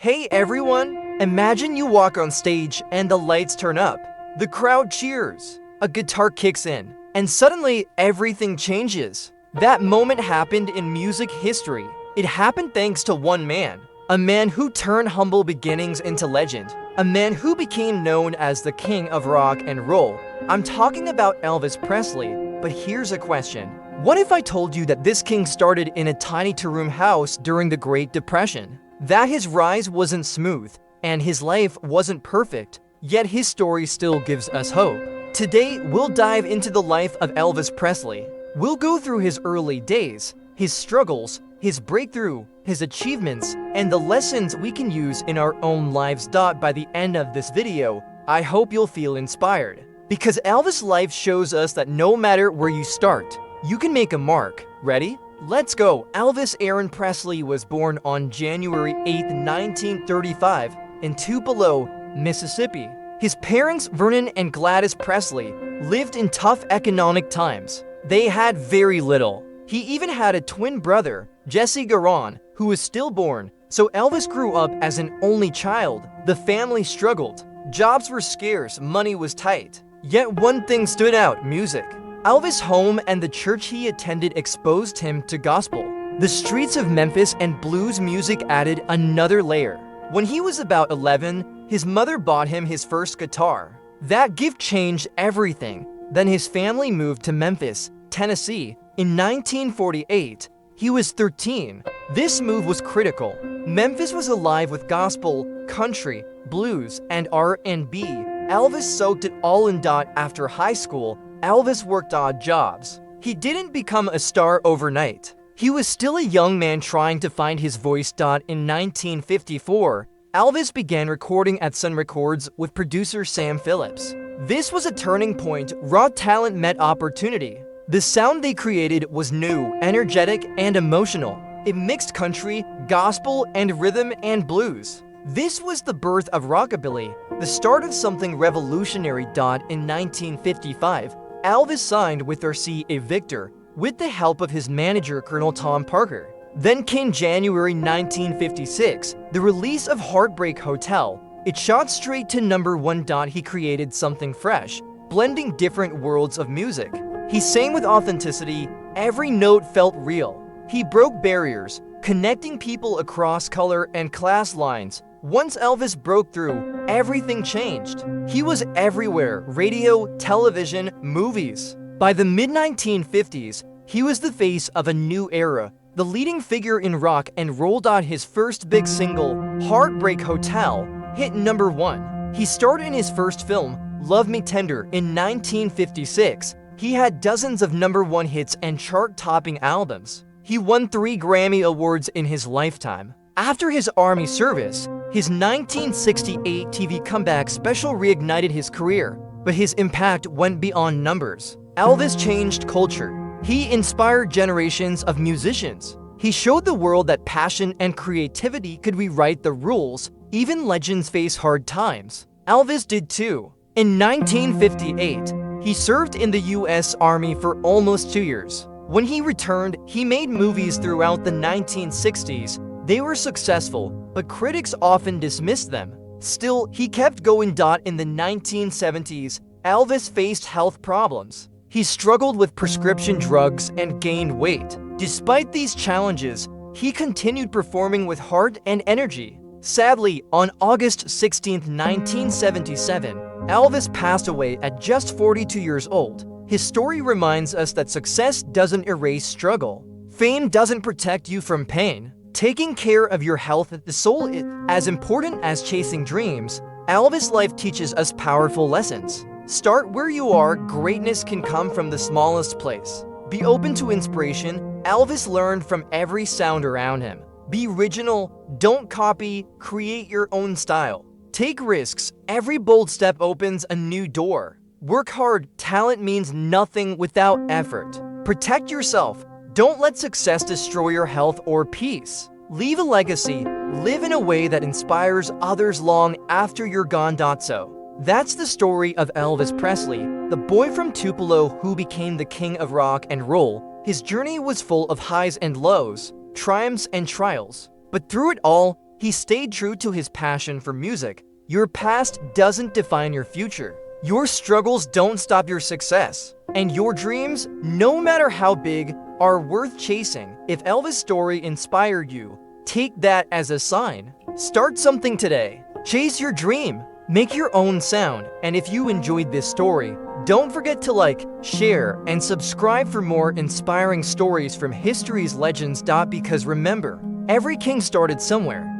Hey everyone! Imagine you walk on stage and the lights turn up. The crowd cheers. A guitar kicks in. And suddenly, everything changes. That moment happened in music history. It happened thanks to one man. A man who turned humble beginnings into legend. A man who became known as the king of rock and roll. I'm talking about Elvis Presley. But here's a question. What if I told you that this king started in a tiny two-room house during the Great Depression? That his rise wasn't smooth, and his life wasn't perfect, yet his story still gives us hope. Today, we'll dive into the life of Elvis Presley. We'll go through his early days, his struggles, his breakthrough, his achievements, and the lessons we can use in our own lives. By the end of this video, I hope you'll feel inspired. Because Elvis' life shows us that no matter where you start, you can make a mark. Ready? Let's go! Elvis Aaron Presley was born on January 8, 1935, in Tupelo, Mississippi. His parents, Vernon and Gladys Presley, lived in tough economic times. They had very little. He even had a twin brother, Jesse Garon, who was stillborn, so Elvis grew up as an only child. The family struggled. Jobs were scarce, money was tight. Yet one thing stood out: music. Elvis' home and the church he attended exposed him to gospel. The streets of Memphis and blues music added another layer. When he was about 11, his mother bought him his first guitar. That gift changed everything. Then his family moved to Memphis, Tennessee. In 1948, he was 13. This move was critical. Memphis was alive with gospel, country, blues, and R&B. Elvis soaked it all in. After high school, Elvis worked odd jobs. He didn't become a star overnight. He was still a young man trying to find his voice. In 1954, Elvis began recording at Sun Records with producer Sam Phillips. This was a turning point. Raw talent met opportunity. The sound they created was new, energetic, and emotional. It mixed country, gospel, and rhythm and blues. This was the birth of rockabilly, the start of something revolutionary. In 1955, Elvis signed with RCA Victor with the help of his manager Colonel Tom Parker. Then came January 1956, the release of Heartbreak Hotel. It shot straight to #1. He created something fresh, blending different worlds of music. He sang with authenticity, every note felt real. He broke barriers, connecting people across color and class lines. Once Elvis broke through, everything changed. He was everywhere: radio, television, movies. By the mid-1950s, he was the face of a new era, the leading figure in rock and roll. His first big single, Heartbreak Hotel, hit #1. He starred in his first film, Love Me Tender, in 1956. He had dozens of #1 hits and chart-topping albums. He won 3 Grammy Awards in his lifetime. After his Army service, his 1968 TV comeback special reignited his career, but his impact went beyond numbers. Elvis changed culture. He inspired generations of musicians. He showed the world that passion and creativity could rewrite the rules. Even legends face hard times. Elvis did too. In 1958, he served in the U.S. Army for almost 2 years. When he returned, he made movies throughout the 1960s. They were successful, but critics often dismissed them. Still, he kept going. In the 1970s, Elvis faced health problems. He struggled with prescription drugs and gained weight. Despite these challenges, he continued performing with heart and energy. Sadly, on August 16, 1977, Elvis passed away at just 42 years old. His story reminds us that success doesn't erase struggle. Fame doesn't protect you from pain. Taking care of your health and the soul is as important as chasing dreams. Elvis' life teaches us powerful lessons. Start where you are. Greatness can come from the smallest place. Be open to inspiration. Elvis learned from every sound around him. Be original, don't copy, create your own style. Take risks. Every bold step opens a new door. Work hard. Talent means nothing without effort. Protect yourself. Don't let success destroy your health or peace. Leave a legacy. Live in a way that inspires others long after you're gone. That's the story of Elvis Presley, the boy from Tupelo who became the king of rock and roll. His journey was full of highs and lows, triumphs and trials. But through it all, He stayed true to his passion for music. Your past doesn't define your future. Your struggles don't stop your success. And your dreams, no matter how big, are worth chasing. If Elvis' story inspired you, take that as a sign. Start something today. Chase your dream. Make your own sound. And if you enjoyed this story, don't forget to like, share, and subscribe for more inspiring stories from history's legends. Because remember, every king started somewhere.